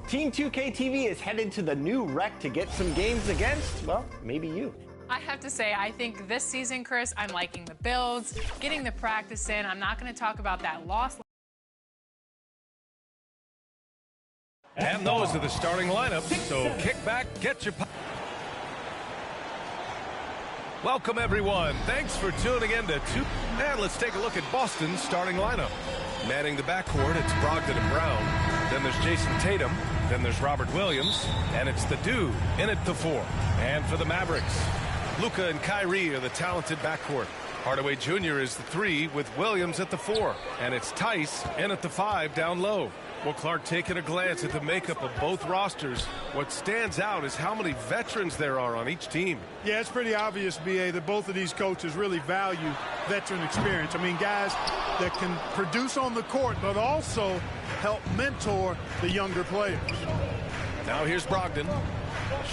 Team 2K TV is headed to the new rec to get some games against, well, maybe you. I have to say, I think this season, Chris, I'm liking the builds, getting the practice in. I'm not going to talk about that loss. And those are the starting lineups, so kick back, get your... Welcome, everyone. Thanks for tuning in to And let's take a look at Boston's starting lineup. Manning the backcourt, it's Brogdon and Brown. Then there's Jason Tatum. Then there's Robert Williams. And it's the Dude in at the 4. And for the Mavericks, Luka and Kyrie are the talented backcourt. Hardaway Jr. is the 3 with Williams at the 4. And it's Tice in at the 5 down low. Well, Clark, taking a glance at the makeup of both rosters, what stands out is how many veterans there are on each team. Yeah, it's pretty obvious, B.A., that both of these coaches really value veteran experience. I mean, guys that can produce on the court, but also help mentor the younger players. Now here's Brogdon.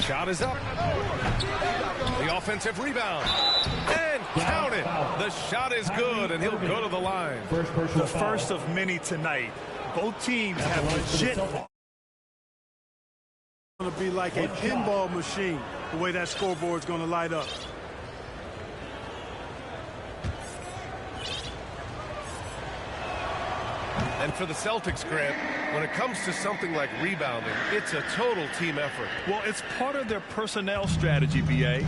Shot is up. The offensive rebound. And count it. The shot is good, and he'll go to the line. The first of many tonight. Both teams have legit. It's going to be like a pinball machine, the way that scoreboard is going to light up. And for the Celtics, Grant, when it comes to something like rebounding, it's a total team effort. Well, it's part of their personnel strategy, B.A.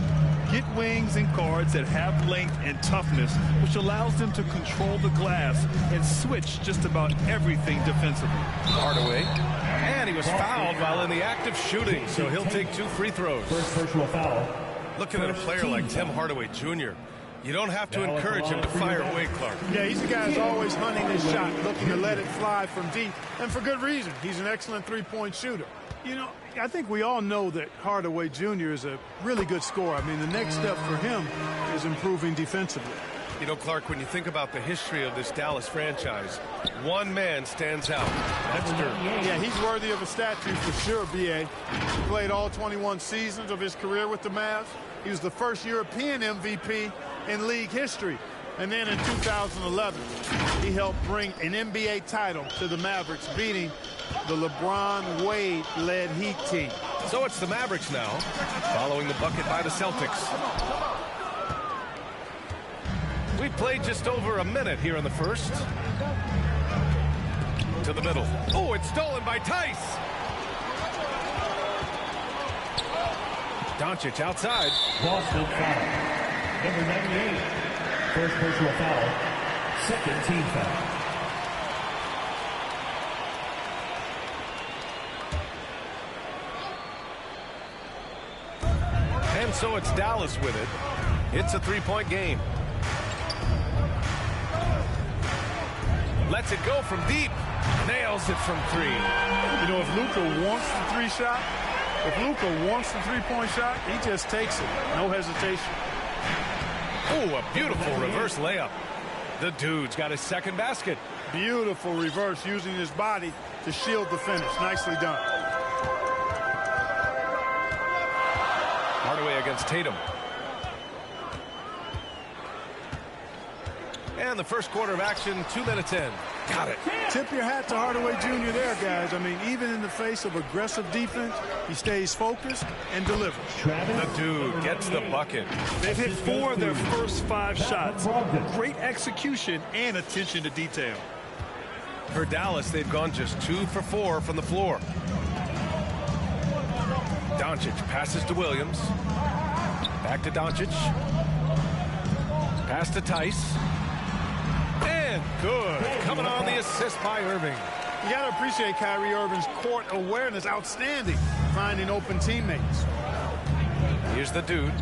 Get wings and guards that have length and toughness, which allows them to control the glass and switch just about everything defensively. Hardaway, and he was fouled while in the act of shooting, so he'll take 2 free throws. First personal foul. Looking at a player like Tim Hardaway Jr., you don't have to encourage him to fire away, Clark. Yeah, he's the guy who's always hunting his shot, looking to let it fly from deep, and for good reason. He's an excellent three-point shooter. You know, I think we all know that Hardaway Jr. is a really good scorer. I mean, the next step for him is improving defensively. You know, Clark, when you think about the history of this Dallas franchise, one man stands out. That's Dirk. Yeah, he's worthy of a statue for sure, B.A. He played all 21 seasons of his career with the Mavs. He was the first European MVP in league history. And then in 2011, he helped bring an NBA title to the Mavericks, beating the LeBron Wade-led Heat team. So it's the Mavericks now, following the bucket by the Celtics. We played just over a minute here in the first. To the middle. Oh, it's stolen by Tice. Doncic outside. Boston foul. Number 98. First personal foul. Second team foul. And so it's Dallas with it. It's a 3-point game. Lets it go from deep. Nails it from 3. You know, if Luka wants the 3-shot, if Luka wants the 3-point shot, he just takes it. No hesitation. Oh, a beautiful reverse layup. The Dude's got his second basket. Beautiful reverse, using his body to shield the finish. Nicely done. Hardaway against Tatum. And the first quarter of action, 2 minutes in. Got it. Tip your hat to Hardaway Jr. there, guys. I mean, even in the face of aggressive defense, he stays focused and delivers. The Dude gets the bucket. They've hit 4 of their first 5 shots. Great execution and attention to detail. For Dallas, they've gone just 2 for 4 from the floor. Doncic passes to Williams. Back to Doncic. Pass to Tice. And good. Coming on the assist by Irving. You got to appreciate Kyrie Irving's court awareness. Outstanding. Finding open teammates. Here's the Dude.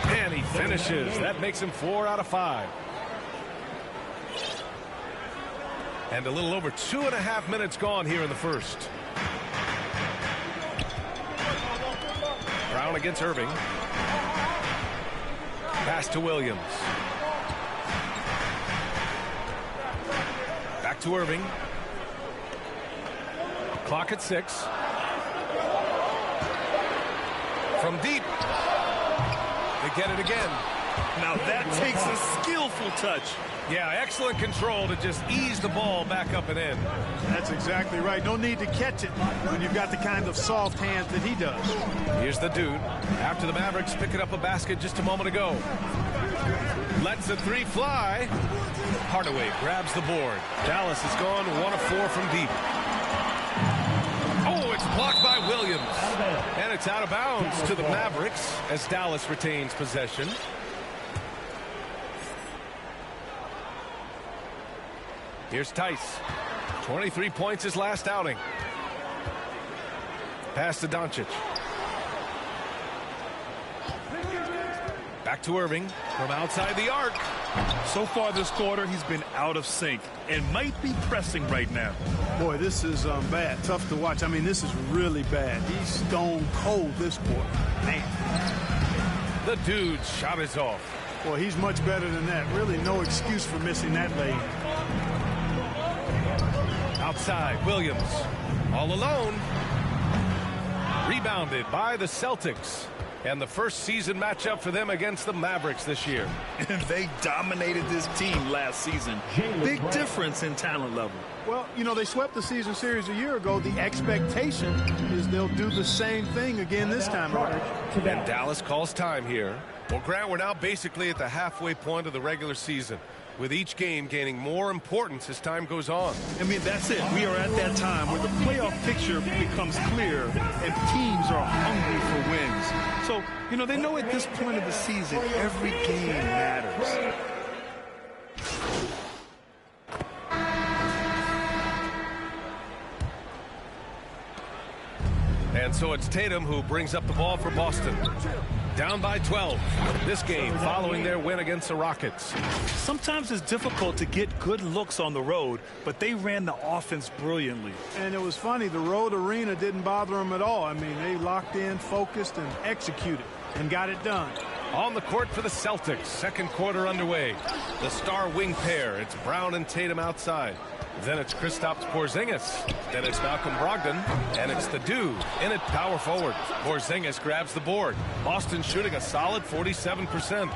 And he finishes. That makes him 4 out of 5. And a little over 2.5 minutes gone here in the first. Brown against Irving. Pass to Williams. Back to Irving. Clock at 6. From deep. They get it again. Now that takes a skillful touch. Yeah, excellent control to just ease the ball back up and in. That's exactly right. No need to catch it when you've got the kind of soft hands that he does. Here's the dude. After the Mavericks picking up a basket just a moment ago. Lets the three fly. Hardaway grabs the board. Dallas has gone 1 of 4 from deep. Oh, it's blocked by Williams. And it's out of bounds to the Mavericks as Dallas retains possession. Here's Tice. 23 points his last outing. Pass to Doncic. Back to Irving from outside the arc. So far this quarter, he's been out of sync and might be pressing right now. Boy, this is bad. Tough to watch. I mean, this is really bad. He's stone cold this quarter. Man. The dude's shot is off. Boy, he's much better than that. Really no excuse for missing that lane. Outside, Williams. All alone. Rebounded by the Celtics. And the first season matchup for them against the Mavericks this year. And they dominated this team last season. Big difference in talent level. Well, you know, they swept the season series a year ago. The expectation is they'll do the same thing again this time around. And Dallas calls time here. Well, Grant, we're now basically at the halfway point of the regular season, with each game gaining more importance as time goes on. I mean, that's it. We are at that time where the playoff picture becomes clear and teams are hungry for wins. So, you know, they know at this point of the season, every game matters. And so it's Tatum who brings up the ball for Boston. Down by 12. This game following their win against the Rockets. Sometimes it's difficult to get good looks on the road, but they ran the offense brilliantly. And it was funny, the road arena didn't bother them at all. I mean, they locked in, focused, and executed, and got it done. On the court for the Celtics, second quarter underway. The star wing pair, it's Brown and Tatum outside. Then it's Kristaps Porzingis. Then it's Malcolm Brogdon. And it's the dude in at power forward. Porzingis grabs the board. Boston shooting a solid 47%.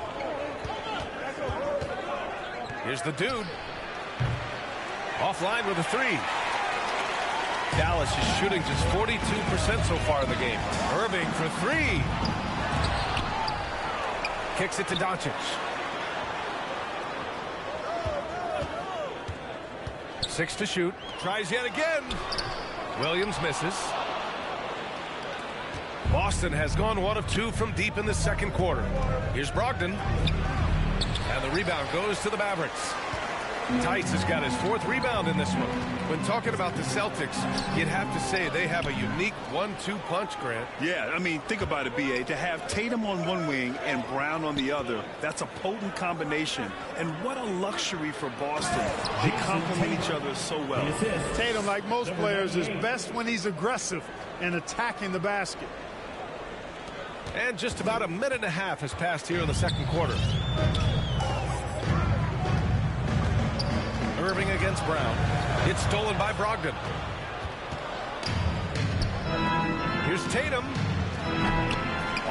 Here's the dude. Offline with a three. Dallas is shooting just 42% so far in the game. Irving for three. Kicks it to Doncic. 6 to shoot. Tries yet again. Williams misses. Boston has gone 1 of 2 from deep in the second quarter. Here's Brogdon. And the rebound goes to the Mavericks. Tice has got his 4th rebound in this one. When talking about the Celtics, you'd have to say they have a unique 1-2 punch, Grant. Yeah, I mean, think about it, B.A. To have Tatum on one wing and Brown on the other, that's a potent combination. And what a luxury for Boston. They complement each other so well. Tatum, like most players, is best when he's aggressive and attacking the basket. And just about a minute and a half has passed here in the second quarter. Irving against Brown. It's stolen by Brogdon. Here's Tatum.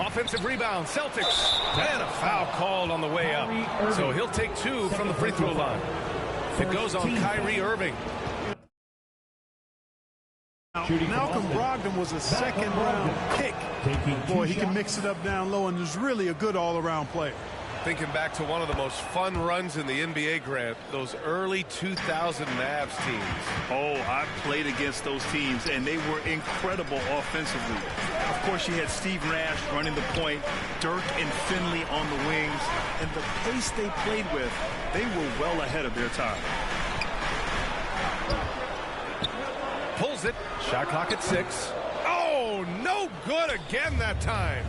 Offensive rebound, Celtics. And a foul called on the way up. So he'll take 2 from the free throw line. It goes on Kyrie Irving. Malcolm Brogdon was a second-round pick. Boy, he can mix it up down low, and is really a good all-around player. Thinking back to one of the most fun runs in the NBA, Grant, those early 2000 Mavs teams. Oh, I played against those teams, and they were incredible offensively. Of course, you had Steve Nash running the point, Dirk and Finley on the wings, and the pace they played with, they were well ahead of their time. Pulls it. Shot clock at 6. Oh, no good again that time.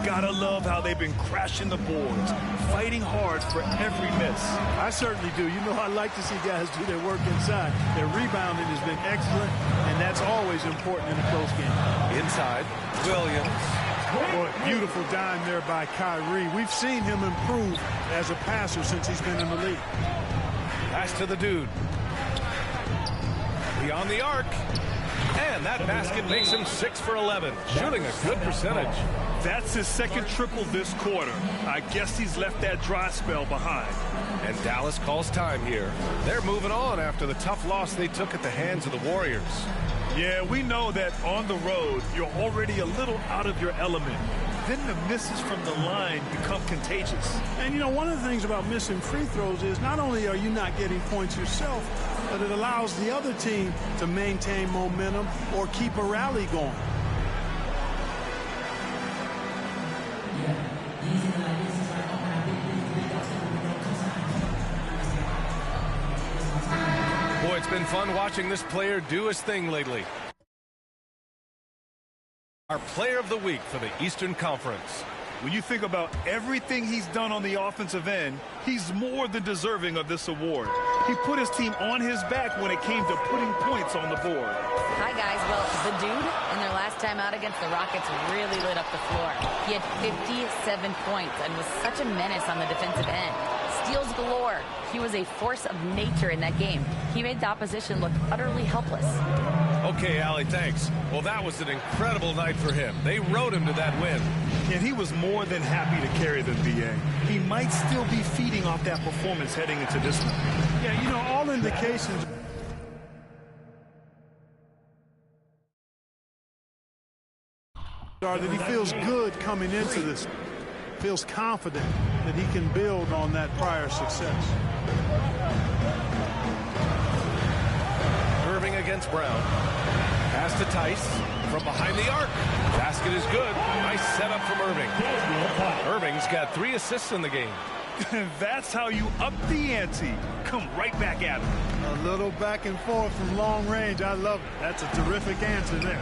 Gotta love how they've been crashing the boards, fighting hard for every miss. I certainly do. You know, I like to see guys do their work inside. Their rebounding has been excellent, and that's always important in a close game. Inside, Williams. Boy, beautiful dime there by Kyrie. We've seen him improve as a passer since he's been in the league. Pass to the dude. Beyond the arc. And that basket makes him 6 for 11. Shooting a good percentage. That's his second triple this quarter. I guess he's left that dry spell behind. And Dallas calls time here. They're moving on after the tough loss they took at the hands of the Warriors. Yeah, we know that on the road, you're already a little out of your element. Then the misses from the line become contagious. And, you know, one of the things about missing free throws is not only are you not getting points yourself, but it allows the other team to maintain momentum or keep a rally going. Boy, it's been fun watching this player do his thing lately. Our player of the week for the Eastern Conference. When you think about everything he's done on the offensive end, he's more than deserving of this award. He put his team on his back when it came to putting points on the board. Hi, guys. Well, the dude in their last time out against the Rockets really lit up the floor. He had 57 points and was such a menace on the defensive end. Steals galore. He was a force of nature in that game. He made the opposition look utterly helpless. Okay, Allie, thanks. Well, that was an incredible night for him. They rode him to that win. And he was more than happy to carry the BA. He might still be feeding off that performance heading into this one. Yeah, you know, all indications are that he feels good coming into this. Feels confident that he can build on that prior success. Irving against Brown. Pass to Tice from behind the arc. Basket is good. Nice setup from Irving. Irving's got 3 assists in the game. That's how you up the ante. Come right back at him. A little back and forth from long range. I love it. That's a terrific answer there.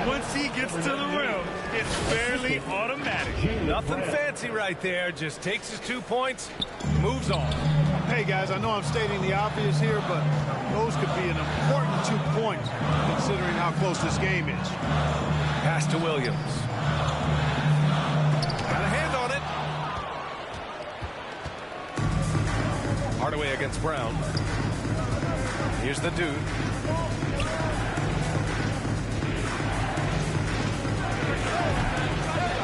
Once he gets to the rim, it's fairly automatic. Nothing fancy right there. Just takes his 2 points, moves on. Hey, guys, I know I'm stating the obvious here, but those could be an important 2 points considering how close this game is. Pass to Williams. Got a hand on it. Hardaway against Brown. Here's the dude.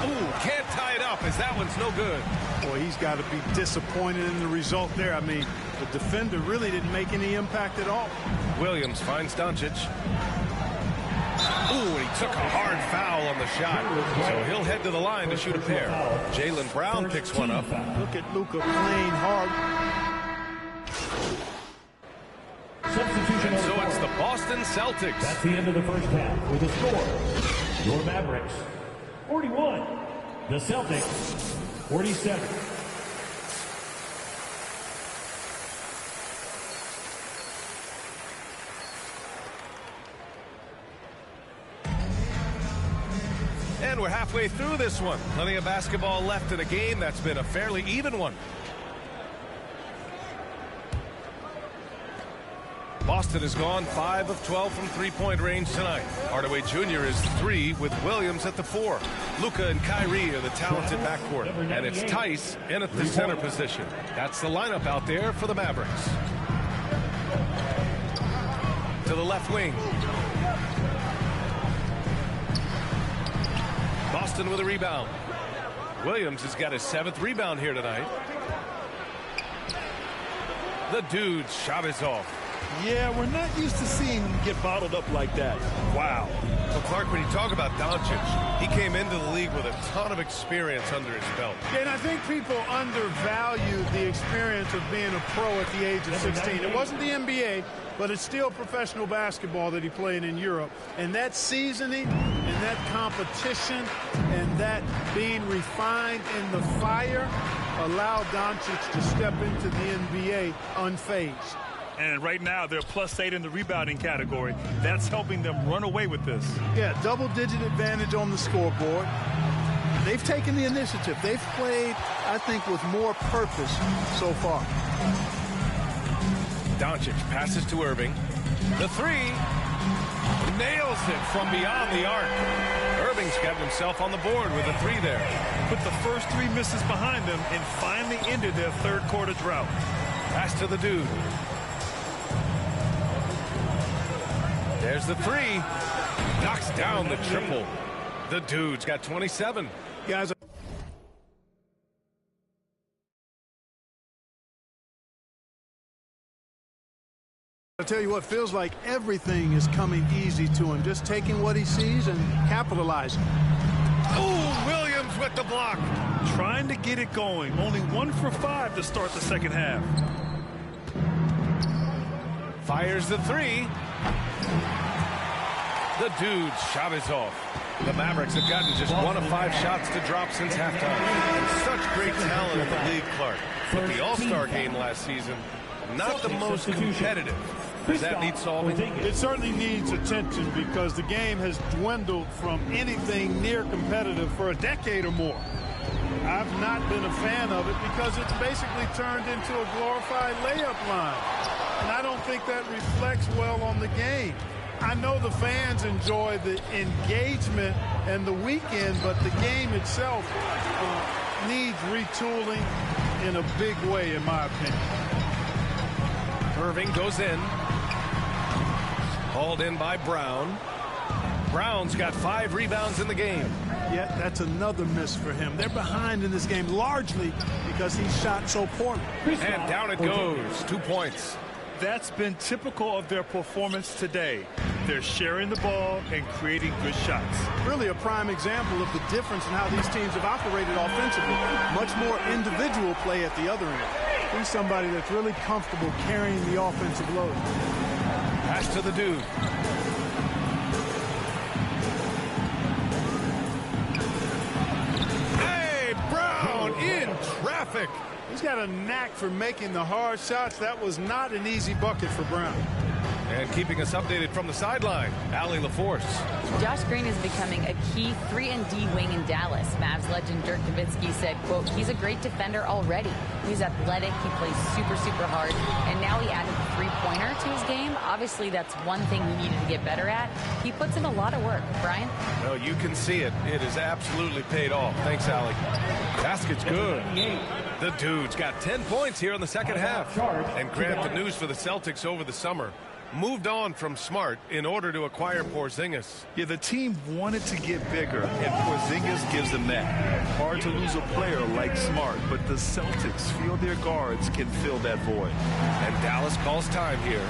Ooh, can't tie it up as that one's no good. Boy, he's got to be disappointed in the result there. I mean, the defender really didn't make any impact at all. Williams finds Doncic. Ooh, he took a hard foul on the shot. So he'll head to the line to shoot a pair. Jaylen Brown picks one up. Look at Luka playing hard. Substitution. And so it's the Boston Celtics. That's the end of the first half with a score. Your Mavericks 41. The Celtics 47. And we're halfway through this one. Plenty of basketball left in a game that's been a fairly even one. Boston has gone 5 of 12 from three-point range tonight. Hardaway Jr. is 3 with Williams at the 4. Luka and Kyrie are the talented backcourt. And it's Tice in at the center position. That's the lineup out there for the Mavericks. To the left wing. Boston with a rebound. Williams has got his 7th rebound here tonight. The dude's shot is off. Yeah, we're not used to seeing him get bottled up like that. Wow. So, Clark, when you talk about Doncic, he came into the league with a ton of experience under his belt. And I think people undervalue the experience of being a pro at the age of 16. It wasn't the NBA, but it's still professional basketball that he played in Europe. And that seasoning and that competition and that being refined in the fire allowed Doncic to step into the NBA unfazed. And right now, they're +8 in the rebounding category. That's helping them run away with this. Yeah, double-digit advantage on the scoreboard. They've taken the initiative. They've played, I think, with more purpose so far. Doncic passes to Irving. The 3. Nails it from beyond the arc. Irving's got himself on the board with a 3 there. Put the first 3 misses behind them and finally ended their third quarter drought. Pass to the dude. There's the 3. Knocks down the triple. The Dude's got 27. Guys, I'll tell you what, feels like everything is coming easy to him. Just taking what he sees and capitalizing. Oh, Williams with the block. Trying to get it going. Only 1 for 5 to start the second half. Fires the three. The Dude's shot is off. The Mavericks have gotten just 1 of 5 shots to drop since halftime. And such great talent in the league, Clark. But the All-Star game last season, not the most competitive. Does that need solving? It certainly needs attention because the game has dwindled from anything near competitive for a decade or more. I've not been a fan of it because it's basically turned into a glorified layup line. And I don't think that reflects well on the game. I know the fans enjoy the engagement and the weekend, but the game itself needs retooling in a big way, in my opinion. Irving goes in. Hauled in by Brown. Brown's got 5 rebounds in the game. Yet that's another miss for him. They're behind in this game largely because he shot so poorly. And down it goes. 2 points. That's been typical of their performance today. They're sharing the ball and creating good shots. Really a prime example of the difference in how these teams have operated offensively. Much more individual play at the other end. He's somebody that's really comfortable carrying the offensive load. Pass to the Dude. Hey, Brown in traffic. He's got a knack for making the hard shots. That was not an easy bucket for Brown. And keeping us updated from the sideline, Allie LaForce. Josh Green is becoming a key 3-and-D wing in Dallas. Mavs legend Dirk Nowitzki said, quote, he's a great defender already. He's athletic, he plays super, super hard, and now he added the three-pointer to his game. Obviously, that's one thing he needed to get better at. He puts in a lot of work. Brian? No, you can see it. It has absolutely paid off. Thanks, Allie. Basket's good. The Dude's got 10 points here in the second half. And grab the news for the Celtics over the summer. Moved on from Smart in order to acquire Porzingis. Yeah, the team wanted to get bigger, and Porzingis gives them that. Hard to lose a player like Smart, but the Celtics feel their guards can fill that void. And Dallas calls time here.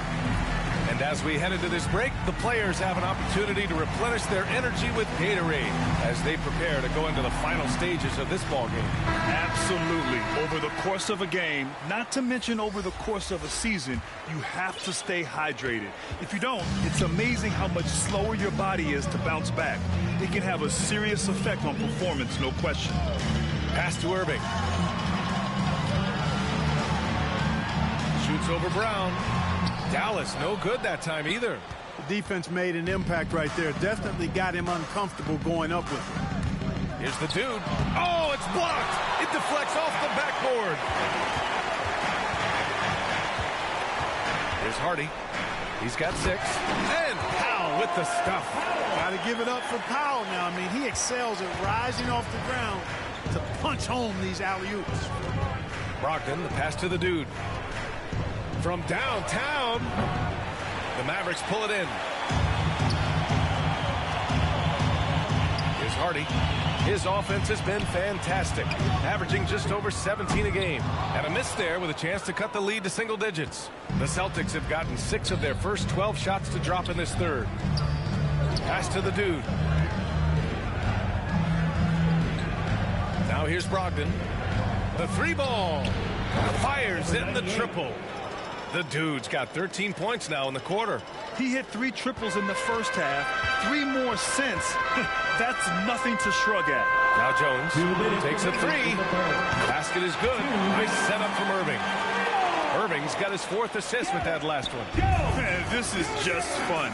And as we head into this break, the players have an opportunity to replenish their energy with Gatorade as they prepare to go into the final stages of this ballgame. Absolutely. Over the course of a game, not to mention over the course of a season, you have to stay hydrated. If you don't, it's amazing how much slower your body is to bounce back. It can have a serious effect on performance, no question. Pass to Irving. Shoots over Brown. Dallas no good that time either. The defense made an impact right there. Definitely got him uncomfortable going up with it. Here's the Dude. Oh, it's blocked. It deflects off the backboard. Here's Hardy. He's got 6. And Powell with the stuff. Got to give it up for Powell now. I mean, he excels at rising off the ground to punch home these alley-oops. Brogdon, the pass to the Dude. From downtown, the Mavericks pull it in. Here's Hardy. His offense has been fantastic, averaging just over 17 a game. And a miss there with a chance to cut the lead to single digits. The Celtics have gotten 6 of their first 12 shots to drop in this third. Pass to the Dude. Now here's Brogdon. The 3-ball. Fires in the triple. The Dude's got 13 points now in the quarter. He hit 3 triples in the first half, 3 more since. That's nothing to shrug at. Now Jones takes a 3. Basket is good. Nice setup from Irving. Irving's got his 4th assist with that last one. Man, this is just fun.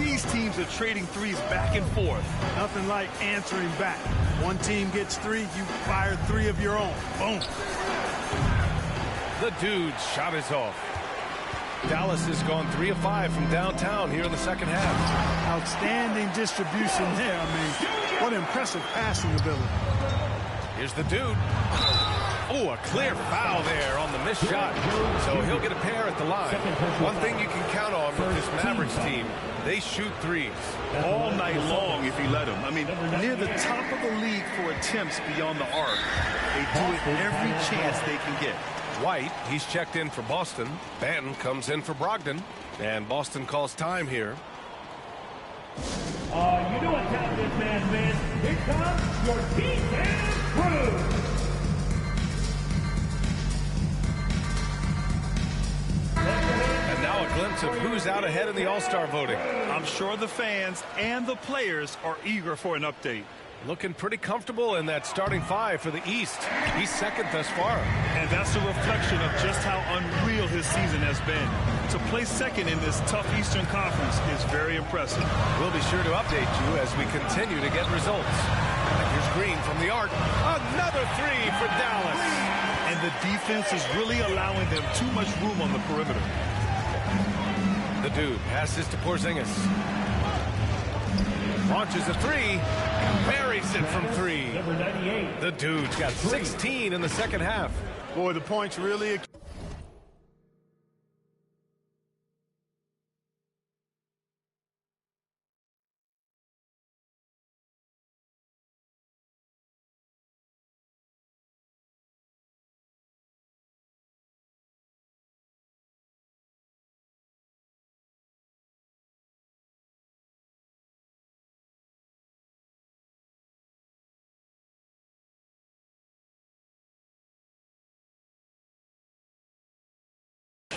These teams are trading threes back and forth. Nothing like answering back. One team gets 3, you fire 3 of your own. Boom. The Dude's shot is off. Dallas has gone 3 of 5 from downtown here in the second half. Outstanding distribution there. I mean, what impressive passing ability. Here's the Dude. Oh, a clear foul there on the missed shot. So he'll get a pair at the line. One thing you can count on with this Mavericks team. They shoot threes all night long if you let them. I mean, near the top of the league for attempts beyond the arc. They do it every chance they can get. White, he's checked in for Boston. Banton comes in for Brogdon. And Boston calls time here. You know what time this man means. Here comes your defense crew. And now a glimpse of who's out ahead in the All-Star voting. I'm sure the fans and the players are eager for an update. Looking pretty comfortable in that starting five for the East. He's second thus far. And that's a reflection of just how unreal his season has been. To place second in this tough Eastern Conference is very impressive. We'll be sure to update you as we continue to get results. And here's Green from the arc. Another three for Dallas. And the defense is really allowing them too much room on the perimeter. The dude passes to Porzingis. Launches a three. Buries it from three. Number 98. The dude's got 16 in the second half. Boy, the points really...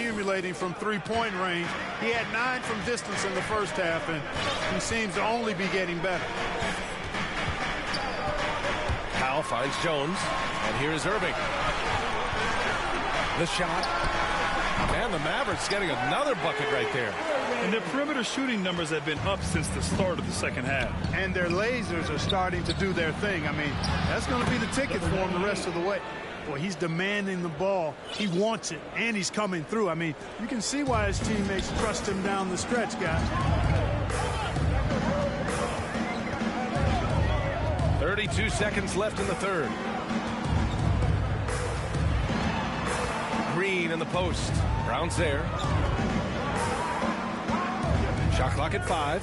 accumulating from three-point range. He had 9 from distance in the first half, and he seems to only be getting better. Powell finds Jones, and here's Irving. The shot. And the Mavericks getting another bucket right there. And their perimeter shooting numbers have been up since the start of the second half. And their lasers are starting to do their thing. I mean, that's going to be the ticket for him the rest of the way. Boy, he's demanding the ball. He wants it, and he's coming through. I mean, you can see why his teammates trust him down the stretch, guys. 32 seconds left in the third. Green in the post. Brown's there. Shot clock at 5.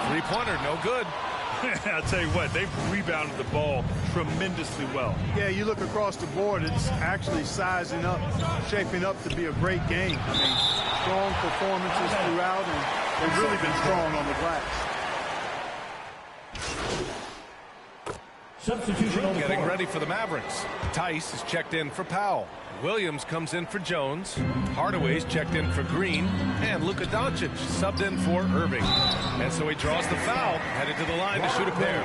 Three-pointer, no good. I'll tell you what, they've rebounded the ball tremendously well. Yeah, you look across the board, it's actually sizing up, shaping up to be a great game. I mean, strong performances throughout, and they've really been strong on the glass. Substitution on the Getting court. ready for the Mavericks. Tice is checked in for Powell. Williams comes in for Jones. Hardaway's checked in for Green. And Luka Doncic subbed in for Irving. And so he draws the foul, headed to the line to shoot a pair.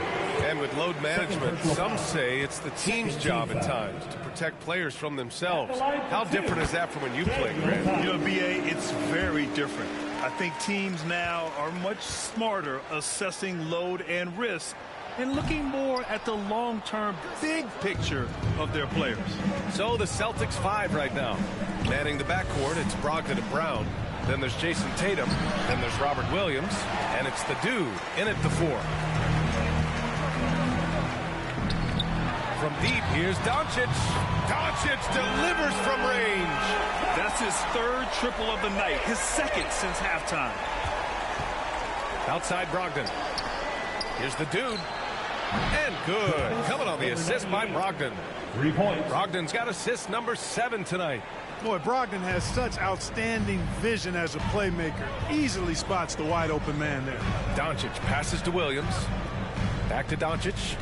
And with load management, some say it's the team's job at times to protect players from themselves. How different is that from when you played, Grant? You know, BA, it's very different. I think teams now are much smarter assessing load and risk and looking more at the long-term big picture of their players. So the Celtics 5 right now. Manning the backcourt, it's Brogdon and Brown. Then there's Jason Tatum. Then there's Robert Williams. And it's the dude in at the 4. From deep, here's Doncic. Doncic delivers from range. That's his third triple of the night, his second since halftime. Outside Brogdon. Here's the dude. And good. Coming on the assist by Brogdon. 3 points. Brogdon's got assist number 7 tonight. Boy, Brogdon has such outstanding vision as a playmaker. Easily spots the wide open man there. Doncic passes to Williams. Back to Doncic.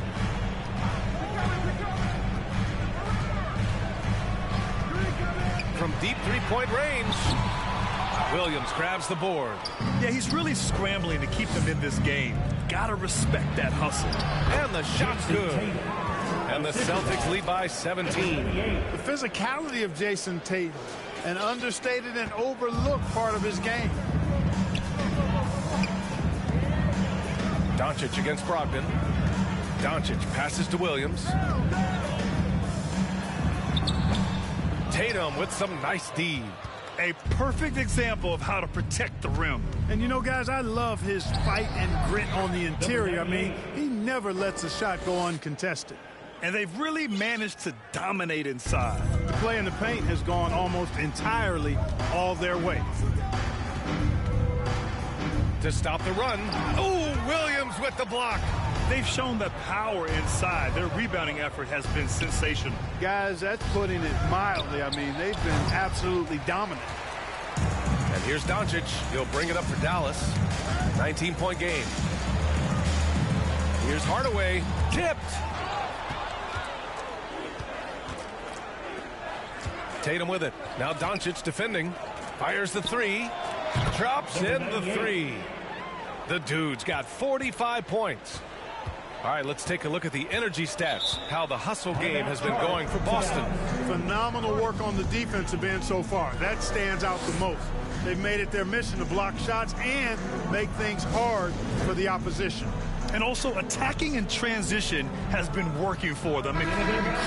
From deep three-point range, Williams grabs the board. Yeah, he's really scrambling to keep them in this game. Gotta respect that hustle. And the shot's good. And the Celtics lead by 17. The physicality of Jason Tatum, an understated and overlooked part of his game. Doncic against Brogdon. Doncic passes to Williams. Tatum with some nice D. A perfect example of how to protect the rim. And you know, guys, I love his fight and grit on the interior. I mean, he never lets a shot go uncontested. And they've really managed to dominate inside. The play in the paint has gone almost entirely all their way. To stop the run. Oh, Williams with the block. They've shown the power inside. Their rebounding effort has been sensational. Guys, that's putting it mildly. I mean, they've been absolutely dominant. And here's Doncic. He'll bring it up for Dallas. 19-point game. Here's Hardaway. Tipped. Tatum with it. Now Doncic defending. Fires the three. Drops in the three. The dude's got 45 points. All right, let's take a look at the energy stats, how the hustle game has been going for Boston. Phenomenal work on the defensive end so far. That stands out the most. They've made it their mission to block shots and make things hard for the opposition. And also attacking in transition has been working for them. And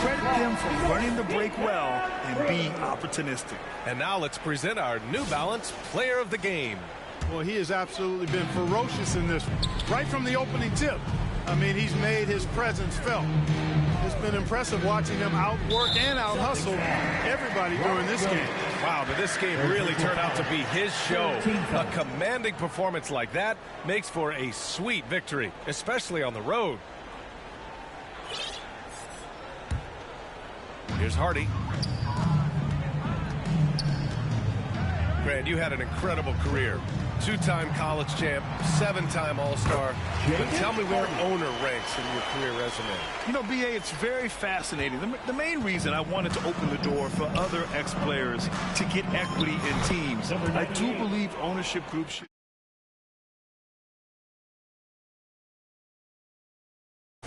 credit them for running the break well and being opportunistic. And now let's present our New Balance Player of the Game. Well, he has absolutely been ferocious in this one. Right from the opening tip. I mean, he's made his presence felt. It's been impressive watching him outwork and out-hustle everybody during this game. Wow, but this game really turned out to be his show. A commanding performance like that makes for a sweet victory, especially on the road. Here's Hardy. Grant, you had an incredible career. Two-time college champ, 7-time All-Star. But tell me where owner ranks in your career resume. You know, B.A., it's very fascinating. The main reason I wanted to open the door for other ex-players to get equity in teams, I do believe ownership groups should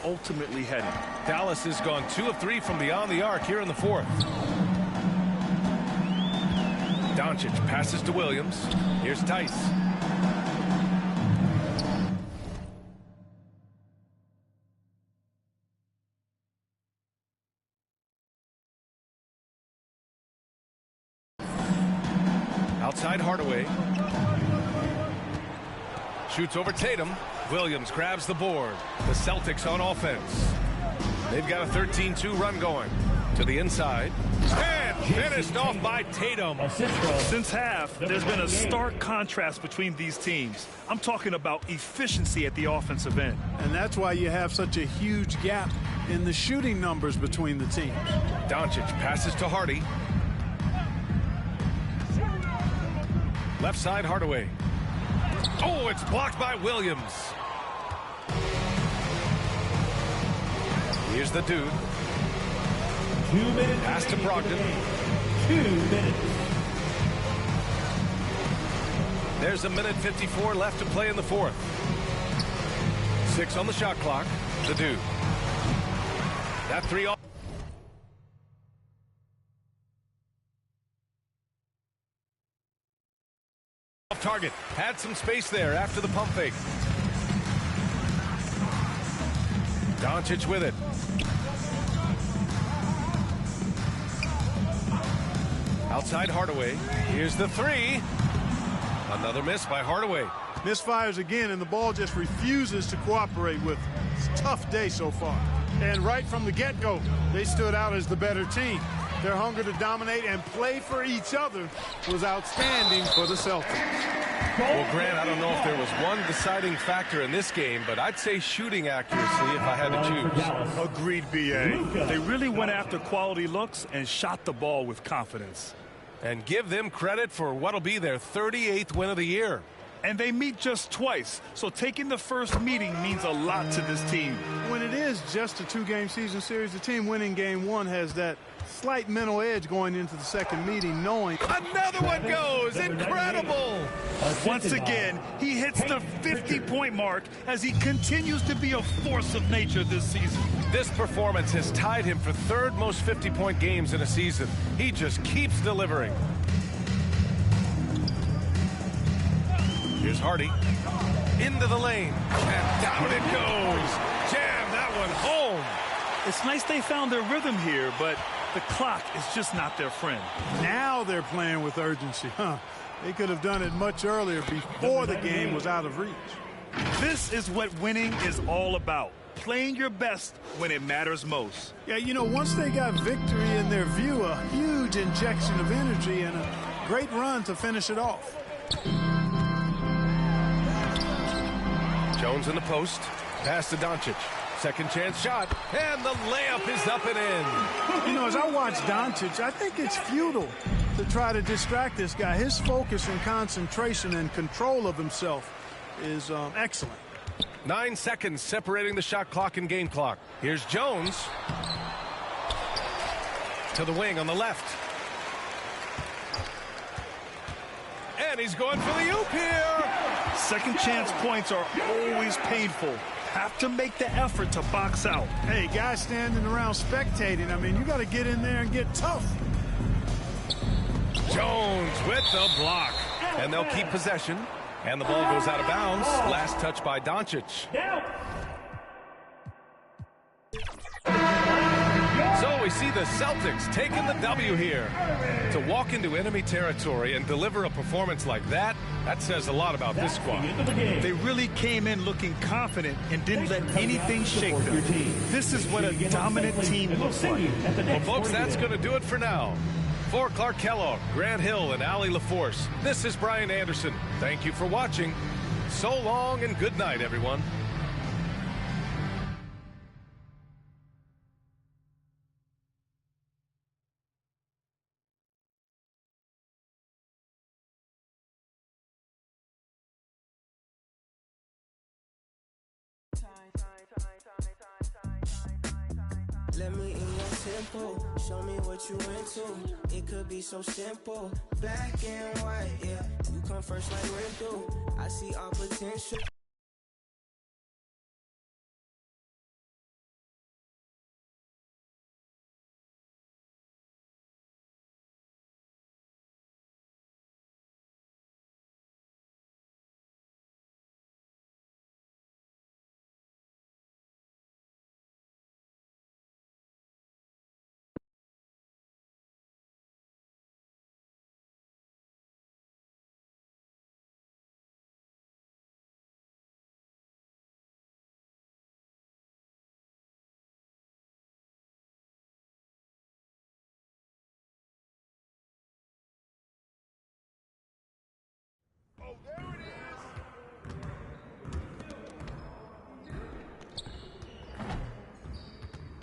ultimately heading. Dallas has gone 2 of 3 from beyond the arc here in the fourth. Doncic passes to Williams. Here's Tice. Outside Hardaway. Shoots over Tatum. Williams grabs the board. The Celtics on offense. They've got a 13-2 run going. To the inside. And finished off by Tatum. Since half, there's been a stark contrast between these teams. I'm talking about efficiency at the offensive end. And that's why you have such a huge gap in the shooting numbers between the teams. Doncic passes to Hardy. Left side Hardaway. Oh, it's blocked by Williams. Here's the dude. 2 minutes. Pass to Brogdon. 2 minutes. There's a minute 54 left to play in the fourth. 6 on the shot clock. The dude. That three off. Target. Had some space there after the pump fake. Doncic with it. Outside Hardaway. Here's the three. Another miss by Hardaway. Misfires again, and the ball just refuses to cooperate with him. It's a tough day so far. And right from the get-go, they stood out as the better team. Their hunger to dominate and play for each other was outstanding for the Celtics. Well, Grant, I don't know if there was one deciding factor in this game, but I'd say shooting accuracy if I had to choose. Agreed, B.A. They really went after quality looks and shot the ball with confidence. And give them credit for what'll be their 38th win of the year. And they meet just twice, so taking the first meeting means a lot to this team. When it is just a 2-game season series, the team winning game 1 has that slight mental edge going into the second meeting, knowing another one goes. Incredible. Once again, he hits the 50-point mark as he continues to be a force of nature this season. This performance has tied him for 3rd most 50-point games in a season. He just keeps delivering. Here's Hardy. Into the lane. And down it goes. Jam that one home. It's nice they found their rhythm here, but the clock is just not their friend. Now they're playing with urgency. They could have done it much earlier before the game was out of reach. This is what winning is all about. playing your best when it matters most. Yeah, you know, once they got victory in their view, a huge injection of energy and a great run to finish it off. Jones in the post. Pass to Doncic. Second chance shot. And the layup is up and in. You know, as I watch Doncic, I think it's futile to try to distract this guy. His focus and concentration and control of himself is excellent. 9 seconds separating the shot clock and game clock. Here's Jones. To the wing on the left. And he's going for the oop here. Second chance points are always painful. Have to make the effort to box out. Hey, guys standing around spectating, I mean, you got to get in there and get tough. Jones with the block. And they'll keep possession. And the ball goes out of bounds. Last touch by Doncic. So we see the Celtics taking the W here. To walk into enemy territory and deliver a performance like that, that says a lot about this squad. They really came in looking confident and didn't let anything shake them. This is what a dominant team looks like. Well, folks, that's going to do it for now. For Clark Kellogg, Grant Hill, and Allie LaForce, this is Brian Anderson. Thank you for watching. So long and good night, everyone. Let me in your tempo, show me what you into. It could be so simple, black and white, yeah. You come first like red do. I see our potential.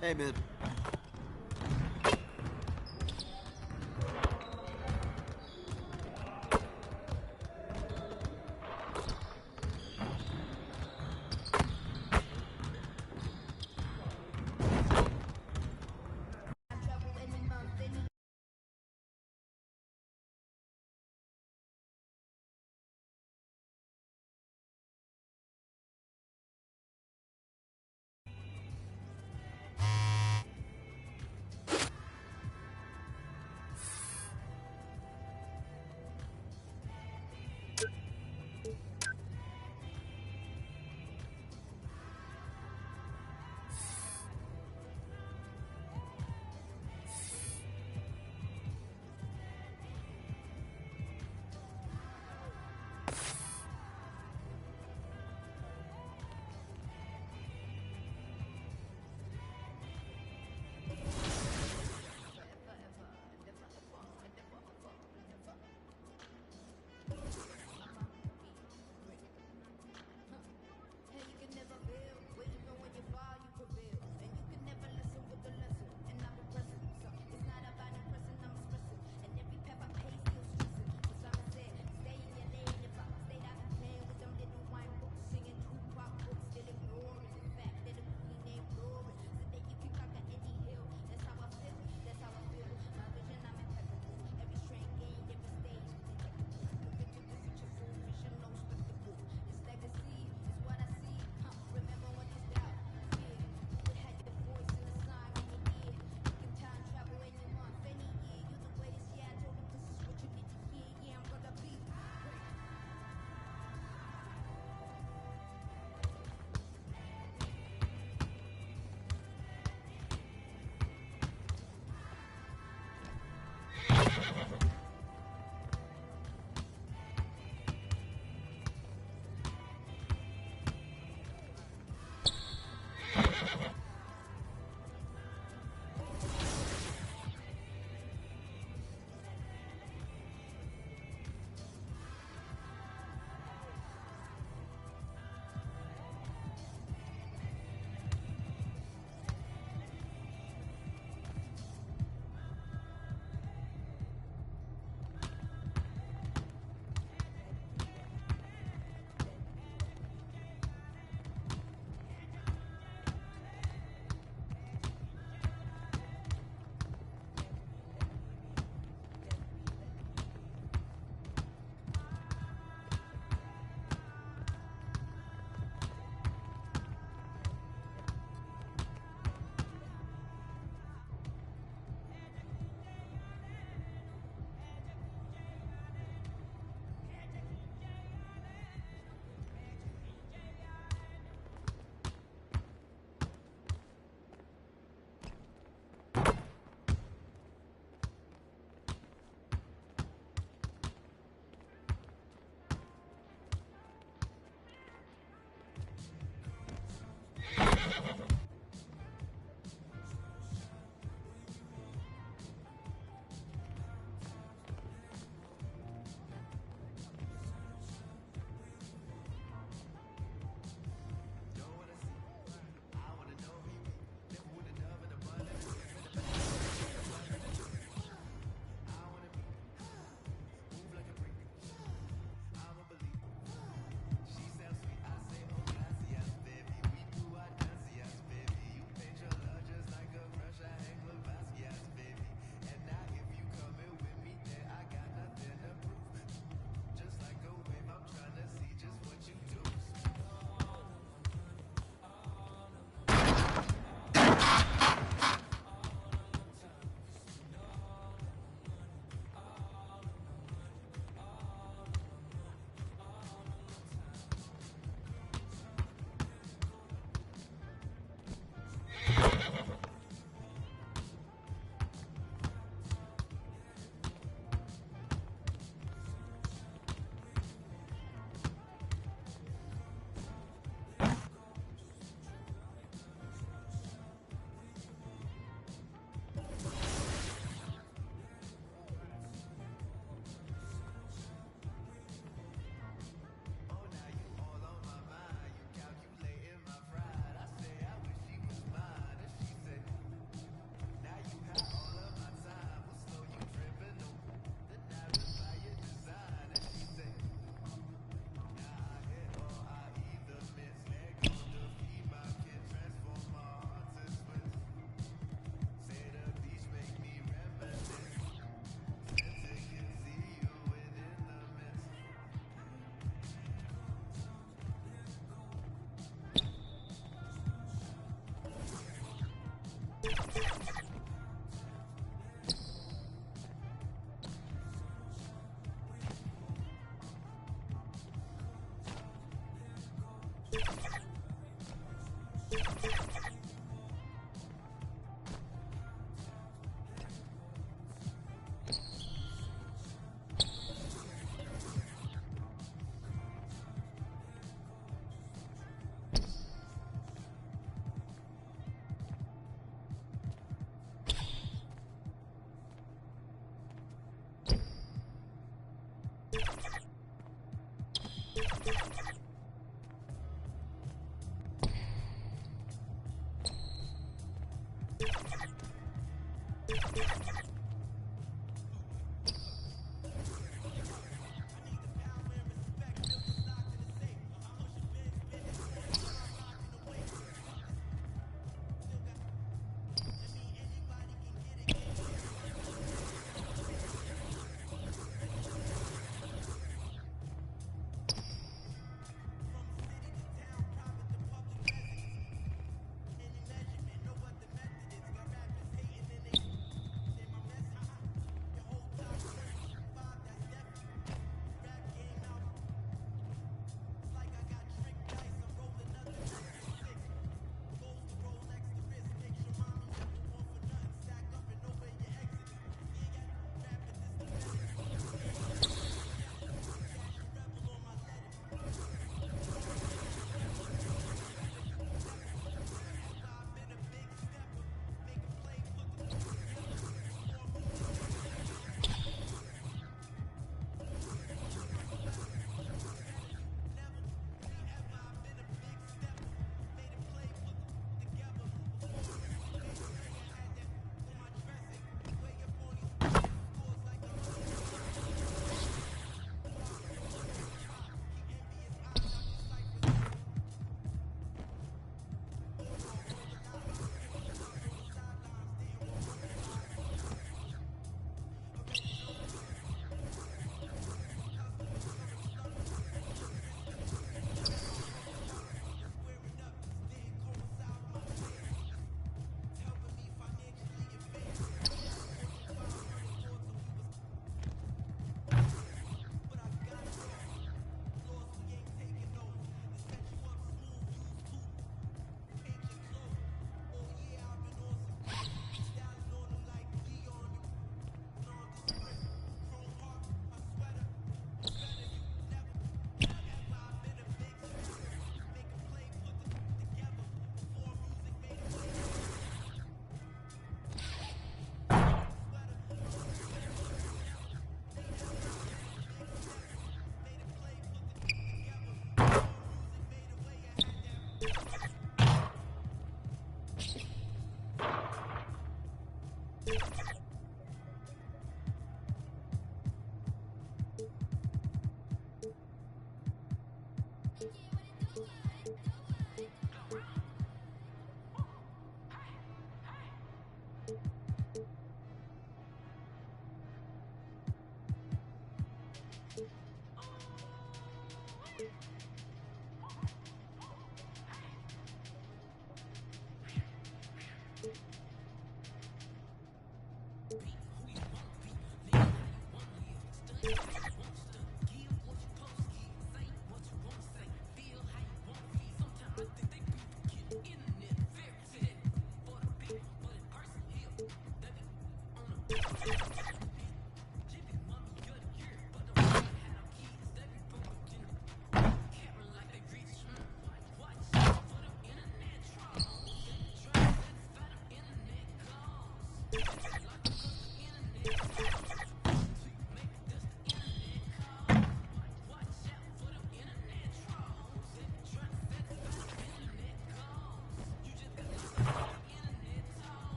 Hey, man.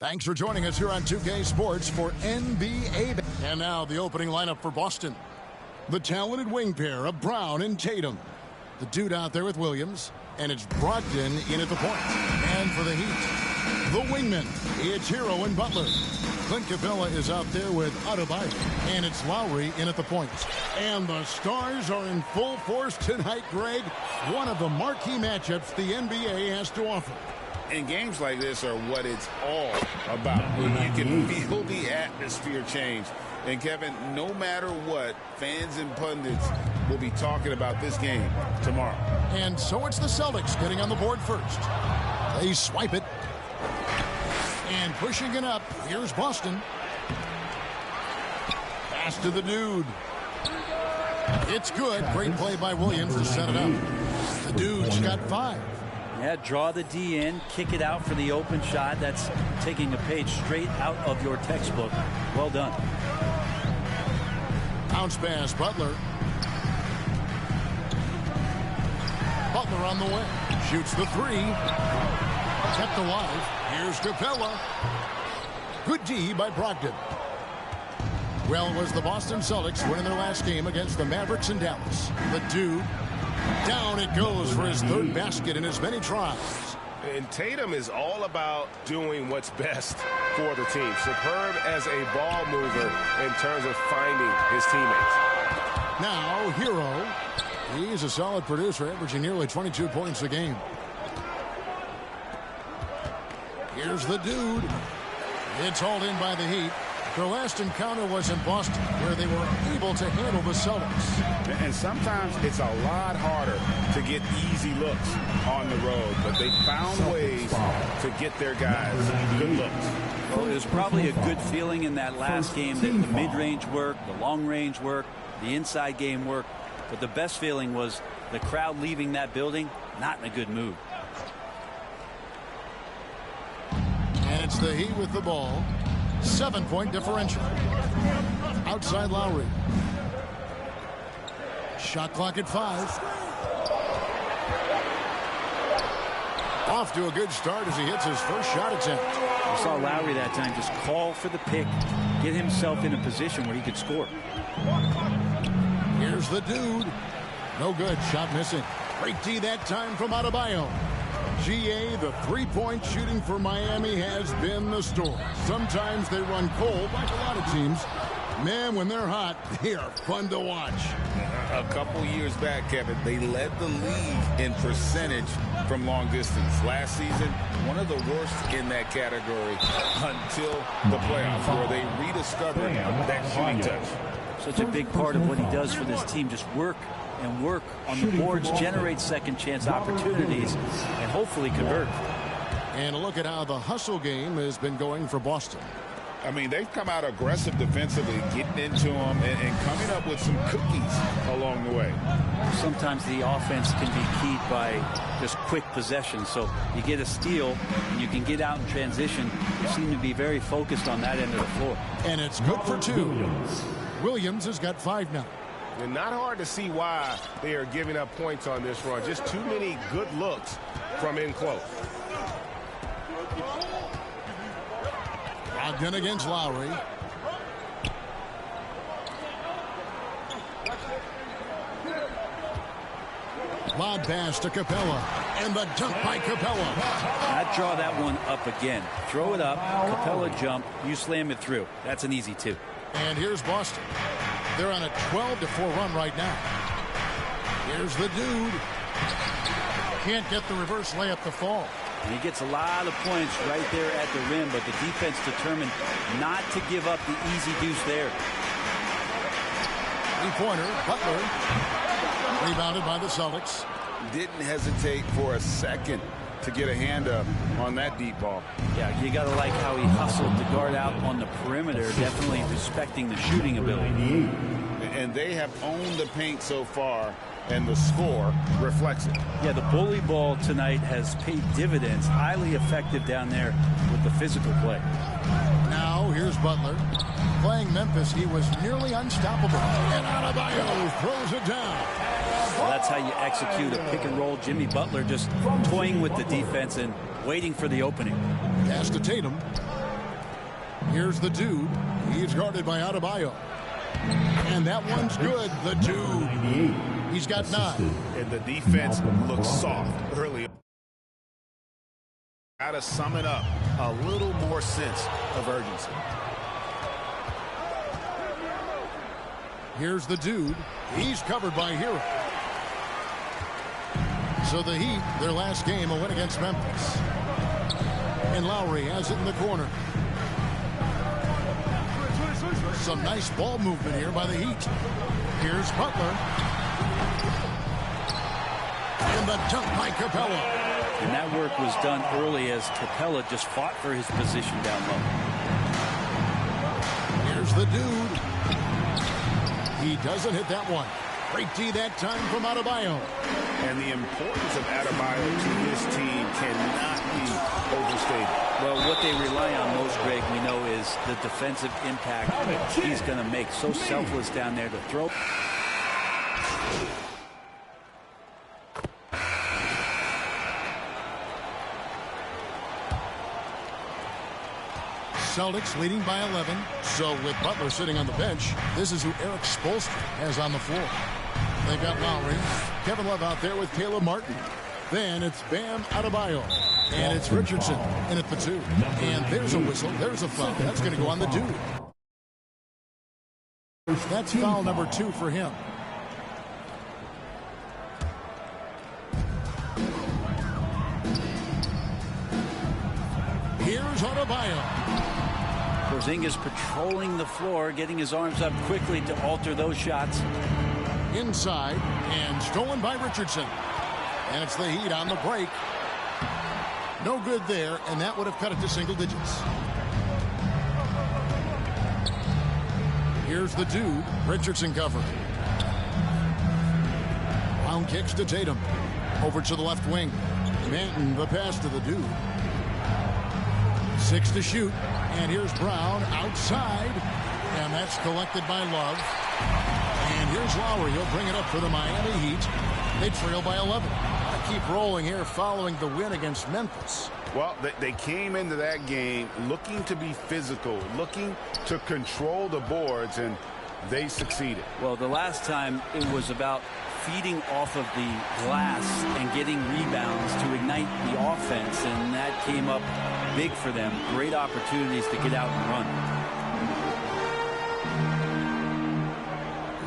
Thanks for joining us here on 2K Sports for NBA. And now the opening lineup for Boston. The talented wing pair of Brown and Tatum. The dude out there with Williams. And it's Brogdon in at the point. And for the Heat, the wingmen. It's Hero and Butler. Clint Capella is out there with Adebayo. And it's Lowry in at the point. And the Stars are in full force tonight, Greg. One of the marquee matchups the NBA has to offer. And games like this are what it's all about. You can feel the atmosphere change. And, Kevin, no matter what, fans and pundits will be talking about this game tomorrow. And so it's the Celtics getting on the board first. They swipe it. And pushing it up, here's Boston. Pass to the dude. It's good. Great play by Williams to set it up. The dude's got 5. Yeah, draw the D in, kick it out for the open shot. That's taking a page straight out of your textbook. Well done. Bounce pass, Butler. Butler on the way. Shoots the 3. Kept alive. Here's Capella. Good D by Brogdon. Well, it was the Boston Celtics winning their last game against the Mavericks in Dallas. The dude. Down it goes for his 3rd basket in as many tries. And Tatum is all about doing what's best for the team. Superb as a ball mover in terms of finding his teammates. Now, Hero. He's a solid producer, averaging nearly 22 points a game. Here's the dude. It's hauled in by the Heat. Their last encounter was in Boston, where they were able to handle the Celtics. And sometimes it's a lot harder to get easy looks on the road, but they found ways to get their guys good looks. Well, it was probably a good feeling in that last game that the mid-range worked, the long-range worked, the inside game worked, but the best feeling was the crowd leaving that building not in a good mood. And it's the Heat with the ball. 7-point differential. Outside Lowry. Shot clock at 5. Off to a good start as he hits his first shot attempt. We saw Lowry that time just call for the pick, get himself in a position where he could score. Here's the dude. No good. Shot missing. Great D that time from Adebayo. GA, the 3-point shooting for Miami has been the story. Sometimes they run cold like a lot of teams. Man, when they're hot, they are fun to watch. A couple years back, Kevin, they led the league in percentage from long distance. Last season, one of the worst in that category until the playoffs, where they rediscovered that shooting touch. Such a big part of what he does for this team, just work and work on the boards, generate second chance opportunities, and hopefully convert. And a look at how the hustle game has been going for Boston. I mean, they've come out aggressive defensively, getting into them and coming up with some cookies along the way. Sometimes the offense can be keyed by just quick possession. So you get a steal and you can get out in transition. You seem to be very focused on that end of the floor. And it's good for 2. Williams has got 5 now. And not hard to see why they are giving up points on this run. Just too many good looks from in close. Brogdon against Lowry. Lob pass to Capella. And the dunk by Capella. I'd draw that one up again. Throw it up, Capella jump, you slam it through. That's an easy 2. And here's Boston. They're on a 12-4 run right now. Here's the dude. Can't get the reverse layup to fall. And he gets a lot of points right there at the rim, but the defense determined not to give up the easy deuce there. Three-pointer, Butler. Rebounded by the Celtics. Didn't hesitate for a second to get a hand up on that deep ball. Yeah, you got to like how he hustled the guard out on the perimeter, definitely respecting the shooting ability. And they have owned the paint so far, and the score reflects it. Yeah, the bully ball tonight has paid dividends. Highly effective down there with the physical play. Now here's Butler. Playing Memphis, he was nearly unstoppable. And Adebayo throws it down. Well, that's how you execute a pick and roll. Jimmy Butler just toying with the defense and waiting for the opening. Pass to Tatum. Here's the dude. He's guarded by Adebayo. And that one's good. The dude. He's got 9. And the defense looks soft early. Got to sum it up. A little more sense of urgency. Here's the dude. He's covered by Hero. So the Heat, their last game, a win against Memphis. And Lowry has it in the corner. Some nice ball movement here by the Heat. Here's Butler. And the dunk by Capella. And that work was done early as Capella just fought for his position down low. Here's the dude. He doesn't hit that one. Great D that time from Adebayo. And the importance of Adebayo to this team cannot be overstated. Well, what they rely on most, Greg, we know, is the defensive impact he's going to make. So selfless down there to throw. Celtics leading by 11. So with Butler sitting on the bench, this is who Eric Spoelstra has on the floor. They've got Lowry, Kevin Love out there with Caleb Martin. Then it's Bam Adebayo. And it's Richardson in at the 2. And there's a whistle. There's a foul. That's going to go on the dude. That's foul number 2 for him. Here's Adebayo. Porzingis patrolling the floor, getting his arms up quickly to alter those shots. Inside and stolen by Richardson. And it's the Heat on the break. No good there, and that would have cut it to single digits. Here's the dude. Richardson cover. Round kicks to Tatum. Over to the left wing. Manton, the pass to the dude. 6 to shoot. And here's Brown outside. And that's collected by Love. And here's Lowry. He'll bring it up for the Miami Heat. They trail by 11. I keep rolling here following the win against Memphis. Well, they came into that game looking to be physical, looking to control the boards, and they succeeded. Well, the last time it was about feeding off of the glass and getting rebounds to ignite the offense, and that came up big for them. Great opportunities to get out and run.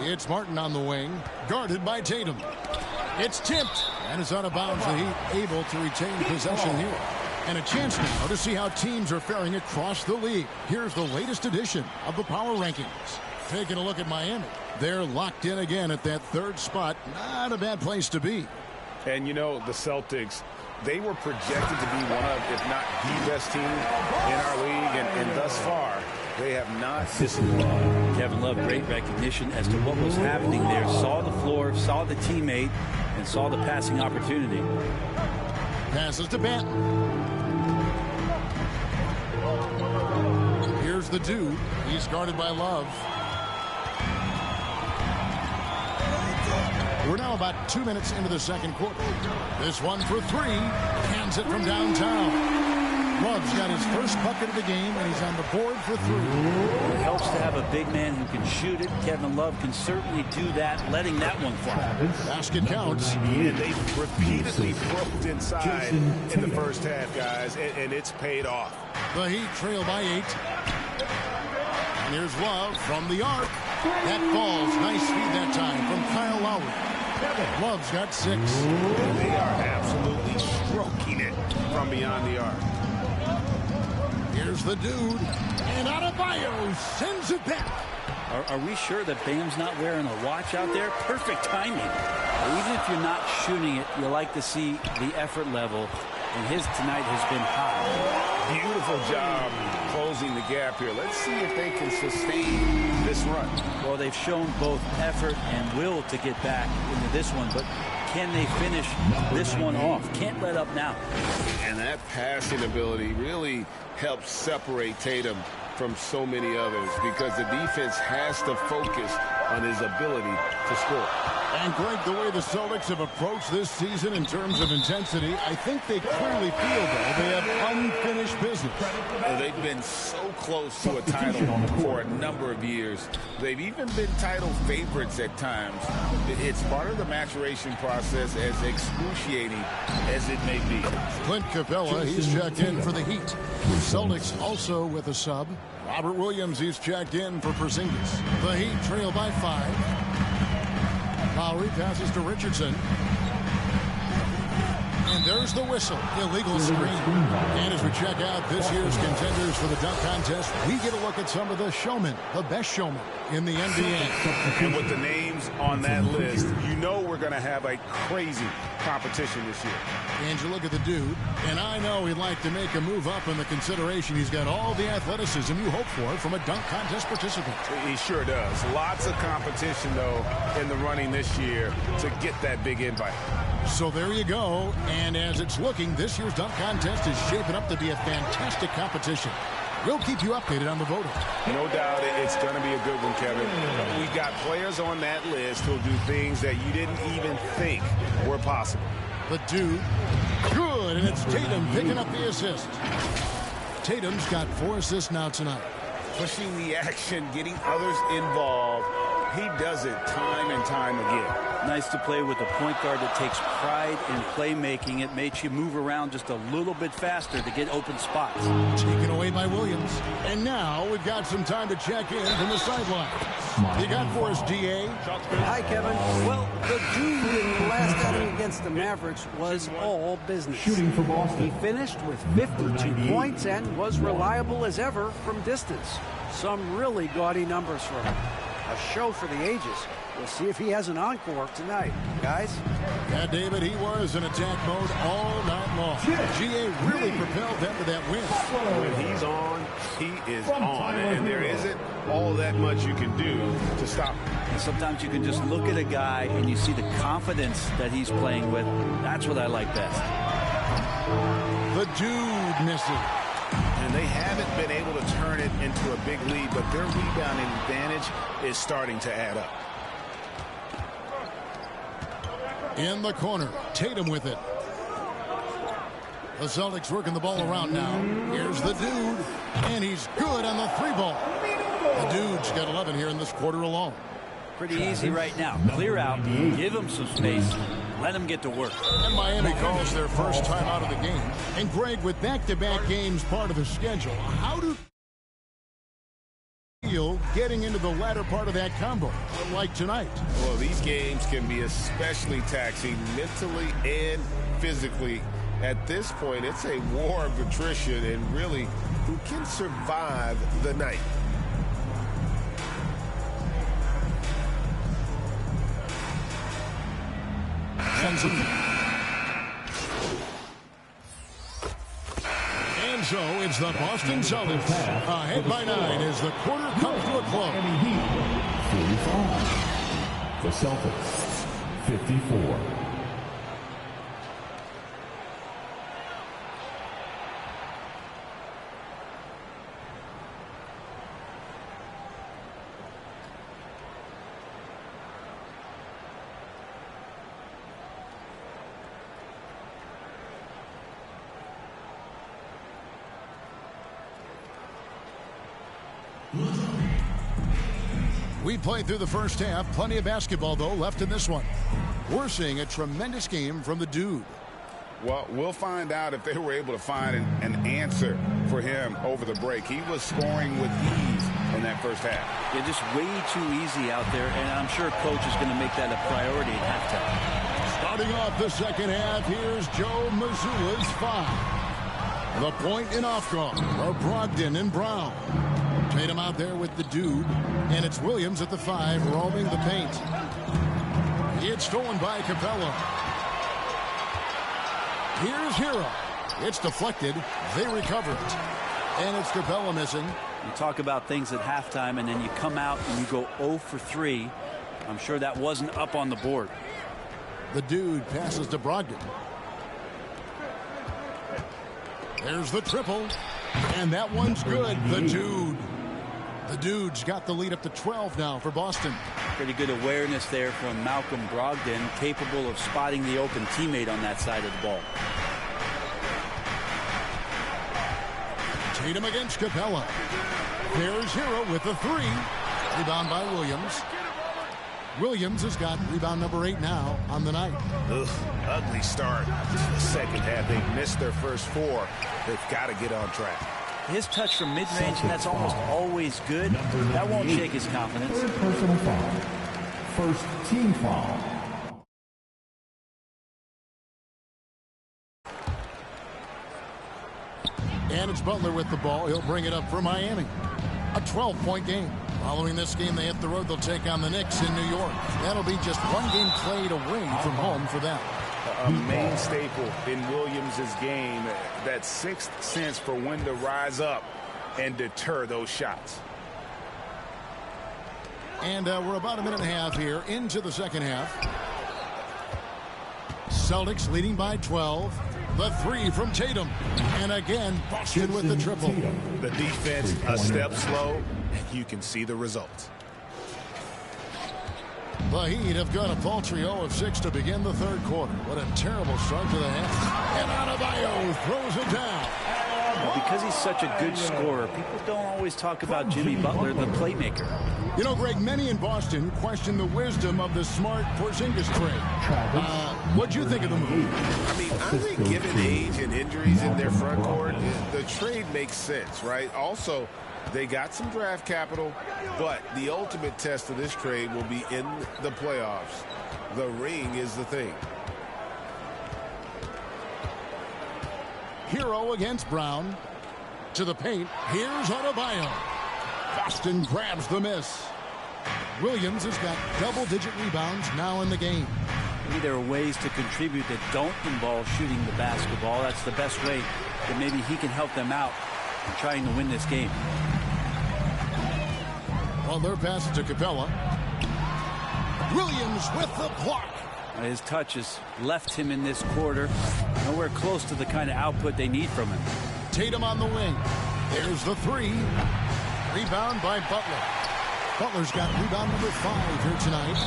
It's Martin on the wing, guarded by Tatum. It's tipped, and it's out of bounds. The Heat able to retain possession here. And a chance now to see how teams are faring across the league. Here's the latest edition of the Power Rankings. Taking a look at Miami. They're locked in again at that 3rd spot. Not a bad place to be. And, you know, the Celtics, they were projected to be one of, if not the best team in our league. And thus far, they have not disappointed. Kevin Love, great recognition as to what was happening there. Saw the floor, saw the teammate, and saw the passing opportunity. Passes to Banton. Here's the dude. He's guarded by Love. We're now about 2 minutes into the second quarter. This one for 3. Hands it from downtown. Love's got his first bucket of the game, and he's on the board for 3. It helps to have a big man who can shoot it. Kevin Love can certainly do that, letting that one fly. Basket counts. And they repeatedly broke inside in the first half, guys, and it's paid off. The Heat trail by 8. And here's Love from the arc. That falls. Nice feed that time from Kyle Lowry. Love's got 6. They are absolutely stroking it from from beyond the arc. Here's the dude, and Adebayo sends it back. Are we sure that Bam's not wearing a watch out there? Perfect timing. Even if you're not shooting it, you like to see the effort level, and his tonight has been high. Beautiful job closing the gap here. Let's see if they can sustain this run. Well, they've shown both effort and will to get back into this one, but can they finish this one off? Can't let up now. And that passing ability really helps separate Tatum from so many others because the defense has to focus on his ability to score. And Greg, the way the Celtics have approached this season in terms of intensity, I think they clearly feel, though, they have unfinished business. They've been so close to a title for a number of years. They've even been title favorites at times. It's part of the maturation process, as excruciating as it may be. Clint Capella, he's checked in for the Heat. Celtics also with a sub. Robert Williams, he's checked in for Porzingis. The Heat trail by 5. Lowry passes to Richardson. And there's the whistle. Illegal screen. And as we check out this year's contenders for the dunk contest, we get a look at some of the showmen, the best showmen in the NBA. And with the names on that list, you know we're going to have a crazy competition this year. And you look at the dude, and I know he'd like to make a move up in the consideration. He's got all the athleticism you hope for from a dunk contest participant. He sure does. Lots of competition, though, in the running this year to get that big invite. So there you go. And as it's looking, this year's dunk contest is shaping up to be a fantastic competition. We'll keep you updated on the voting. No doubt it's going to be a good one, Kevin. We've got players on that list who'll do things that you didn't even think were possible. The dude, good, and it's Tatum picking up the assist. Tatum's got 4 assists now tonight. Pushing the action, getting others involved. He does it time and time again. Nice to play with a point guard that takes pride in playmaking. It makes you move around just a little bit faster to get open spots. Taken away by Williams. And now we've got some time to check in from the sideline. You got for us, DA? Hi, Kevin. Well, the dude in the last outing against the Mavericks was all business. Shooting for Boston. He finished with 52 points and was reliable as ever from distance. Some really gaudy numbers for him. A show for the ages. We'll see if he has an encore tonight, guys. Yeah, David, he was in attack mode all night long. GA really propelled them to that win. When he's on, he is on, and there isn't all that much you can do to stop him. Sometimes you can just look at a guy and you see the confidence that he's playing with. That's what I like best. The dude missing. And they haven't been able to turn it into a big lead, but their rebounding advantage is starting to add up. In the corner, Tatum with it. The Celtics working the ball around now. Here's the dude, and he's good on the 3-ball. The dude's got 11 here in this quarter alone. Pretty easy right now. Clear out, give him some space, let him get to work. And Miami calls their first time out of the game. And Greg, with back-to-back games part of the schedule, how do you feel getting into the latter part of that combo, like tonight? Well, these games can be especially taxing mentally and physically. At this point, it's a war of attrition, and really, who can survive the night? And so it's the Boston Celtics ahead by 9 as the quarter comes to a close. 45. The Celtics, 54. We played through the first half. Plenty of basketball, though, left in this one. We're seeing a tremendous game from the dude. Well, we'll find out if they were able to find an answer for him over the break. He was scoring with ease in that first half. Yeah, just way too easy out there, and I'm sure coach is going to make that a priority at halftime. Starting off the second half, here's Joe Mazzulla's 5. The point and off guard are Brogdon and Brown. Tatum out there with the dude, and it's Williams at the 5 roaming the paint. It's stolen by Capella. Here's Hero. It's deflected. They recover it. And it's Capella missing. You talk about things at halftime, and then you come out and you go 0 for 3. I'm sure that wasn't up on the board. The dude passes to Brogdon. There's the triple. And that one's good. The dude. The dude's got the lead up to 12 now for Boston. Pretty good awareness there from Malcolm Brogdon, capable of spotting the open teammate on that side of the ball. Tatum against Capella. There's Hero with the 3. Rebound by Williams. Williams has got rebound number 8 now on the night. Ugh, ugly start to the second half. They've missed their first 4. They've got to get on track. His touch from mid-range, that's almost always good. That won't shake his confidence. Third personal foul. First team foul. And it's Butler with the ball. He'll bring it up for Miami. A 12-point game. Following this game, they hit the road. They'll take on the Knicks in New York. That'll be just one game played away from home for them. A main staple in Williams' game, that sixth sense for when to rise up and deter those shots. And we're about a minute and a half here into the second half. Celtics leading by 12. The 3 from Tatum. And again, Boston with the triple. The defense a step slow, and you can see the results. The Heat have got a paltry 0 of 6 to begin the third quarter. What a terrible start to the half. And Adebayo throws it down. Because he's such a good scorer, people don't always talk about Jimmy Butler, the playmaker. You know, Greg, many in Boston question the wisdom of the smart Porzingis trade. What'd you think of the move? I mean, I think given age and injuries in their front court, the trade makes sense, right? Also, they got some draft capital, but the ultimate test of this trade will be in the playoffs. The ring is the thing. Hero against Brown. To the paint. Here's Adebayo. Boston grabs the miss. Williams has got double-digit rebounds now in the game. Maybe there are ways to contribute that don't involve shooting the basketball. That's the best way that maybe he can help them out in trying to win this game. Well, their pass to Capella. Williams with the block. His touch has left him in this quarter. Nowhere close to the kind of output they need from him. Tatum on the wing. There's the 3. Rebound by Butler. Butler's got rebound number 5 here tonight.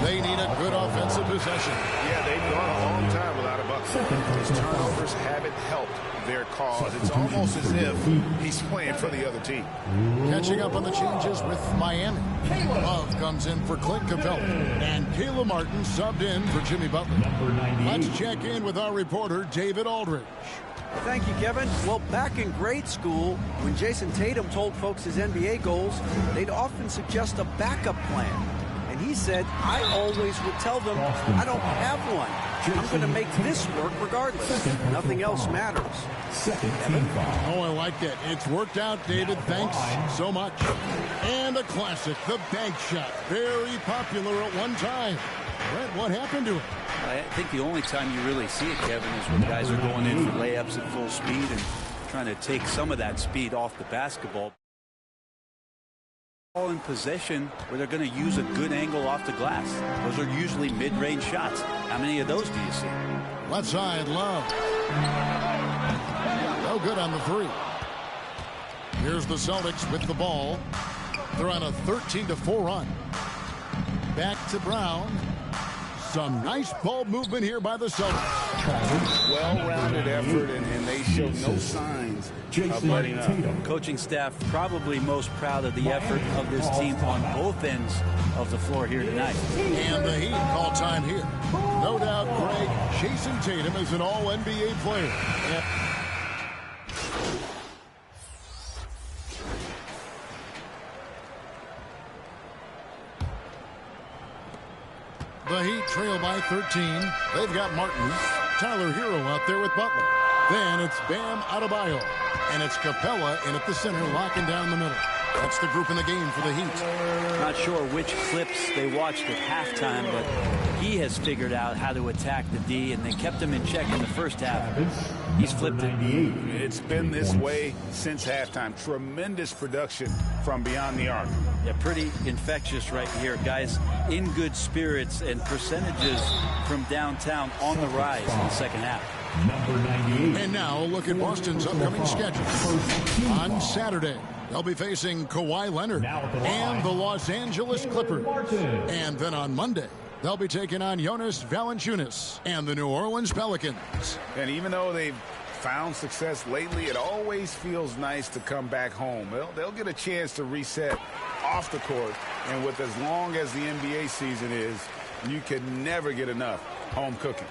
They need a good offensive possession. Yeah, they've gone a long time without a Butler. His turnovers haven't helped their cause. It's almost as if he's playing for the other team. Catching up on the changes with Miami. Love comes in for Clint Capella. And Caleb Martin subbed in for Jimmy Butler. Let's check in with our reporter, David Aldridge. Thank you, Kevin. Well, back in grade school, when Jason Tatum told folks his NBA goals, they'd often suggest a backup plan. And he said, I always would tell them, I don't have one. I'm going to make this work regardless. Nothing else matters. Oh, I like that. It's worked out, David. Thanks so much. And a classic, the bank shot. Very popular at one time. Brett, what happened to it? I think the only time you really see it, Kevin, is when guys are going in for layups at full speed and trying to take some of that speed off the basketball. All in possession where they're going to use a good angle off the glass. Those are usually mid-range shots. How many of those do you see? Left side, Love. No good on the 3. Here's the Celtics with the ball. They're on a 13-4 run. Back to Brown. Some nice ball movement here by the Celtics. Well-rounded effort, and they show no signs of letting up. Coaching staff probably most proud of the effort of this team on both ends of the floor here tonight. And the Heat call time here. No doubt, Greg, Jason Tatum is an all-NBA player. The Heat trail by 13. They've got Martin. Tyler Hero out there with Butler. Then it's Bam Adebayo. And it's Capella in at the center, locking down the middle. That's the group in the game for the Heat. Not sure which clips they watched at halftime, but he has figured out how to attack the D, and they kept him in check in the first half. He's flipped it. It's been this way since halftime. Tremendous production from beyond the arc. Yeah, pretty infectious right here. Guys in good spirits, and percentages from downtown on the rise in the second half. Number 98. And now look at Boston's upcoming schedule. On Saturday, they'll be facing Kawhi Leonard and the Los Angeles Clippers. And then on Monday, they'll be taking on Jonas Valanciunas and the New Orleans Pelicans. And even though they've found success lately, it always feels nice to come back home. They'll get a chance to reset off the court. And with as long as the NBA season is, you can never get enough home cooking.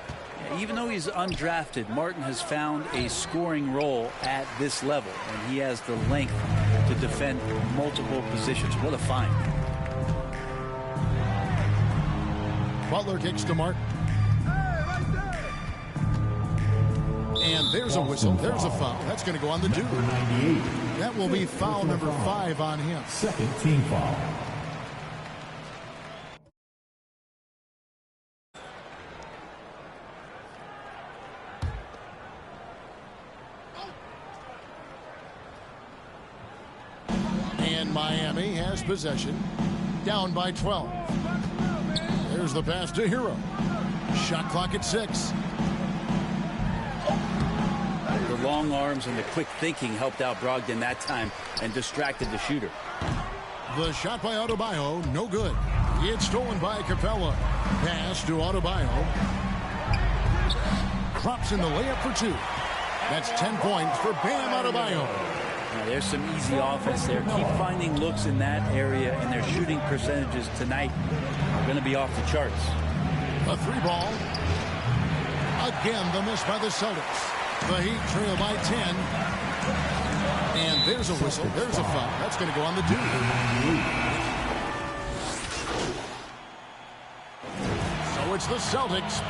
Even though he's undrafted, Martin has found a scoring role at this level, and he has the length to defend multiple positions. What a find. Butler kicks to Martin. And there's a whistle. There's a foul. That's going to go on the dude. That will be foul number 5 on him. Second team foul. Miami has possession, down by 12. There's the pass to Hero. Shot clock at 6. The long arms and the quick thinking helped out Brogdon that time and distracted the shooter. The shot by Adebayo, no good. It's stolen by Capella. Pass to Adebayo. Drops in the layup for 2. That's 10 points for Bam Adebayo. Now, there's some easy offense there. Keep finding looks in that area, and their shooting percentages tonight are going to be off the charts. A 3-ball. Again, the miss by the Celtics. The Heat trail by 10. And there's a whistle. There's a foul. That's going to go on the dude. So it's the Celtics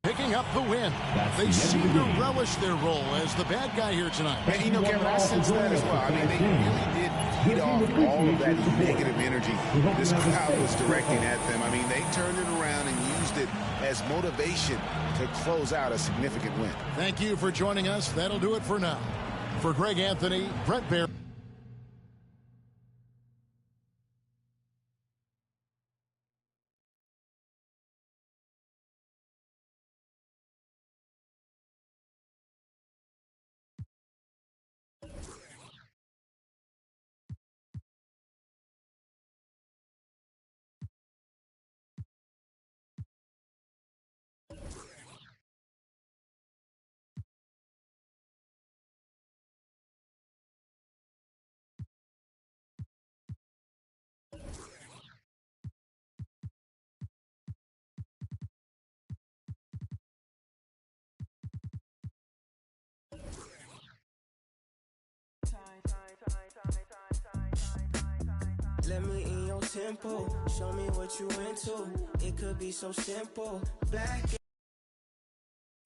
picking up the win. They seem to relish their role as the bad guy here tonight. And you know, Kevin, I sense that as well. I mean, they really did feed off all of that negative energy this crowd was directing at them. I mean, they turned it around and used it as motivation to close out a significant win. Thank you for joining us. That'll do it for now. For Greg Anthony, Brett Baer. Let me in your tempo, show me what you into. It could be so simple. Black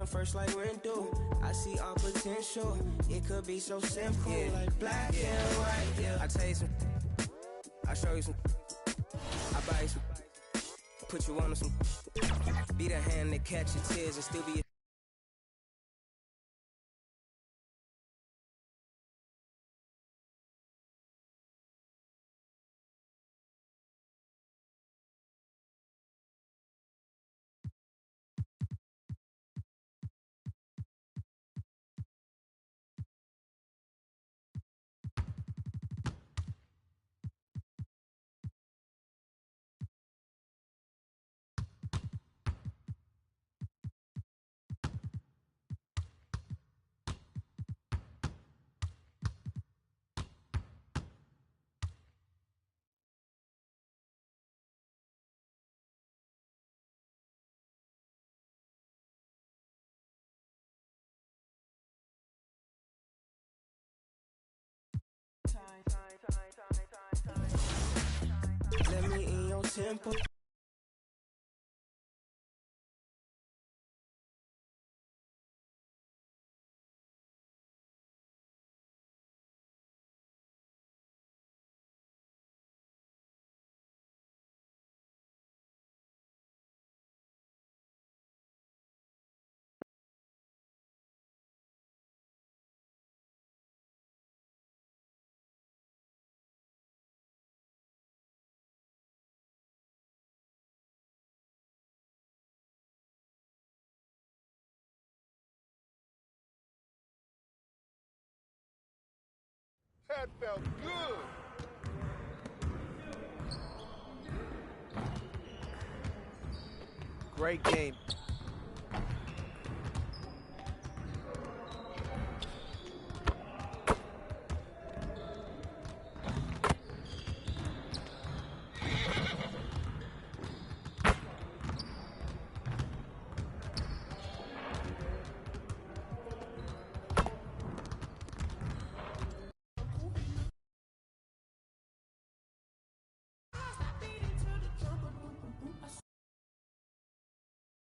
first like Rindu. I see all potential. It could be so simple, like black and white. Yeah. I tell you some, I show you some, I buy you some, put you on some. Be the hand that catch your tears and still be. Let me in your tempo. That felt good. Great game.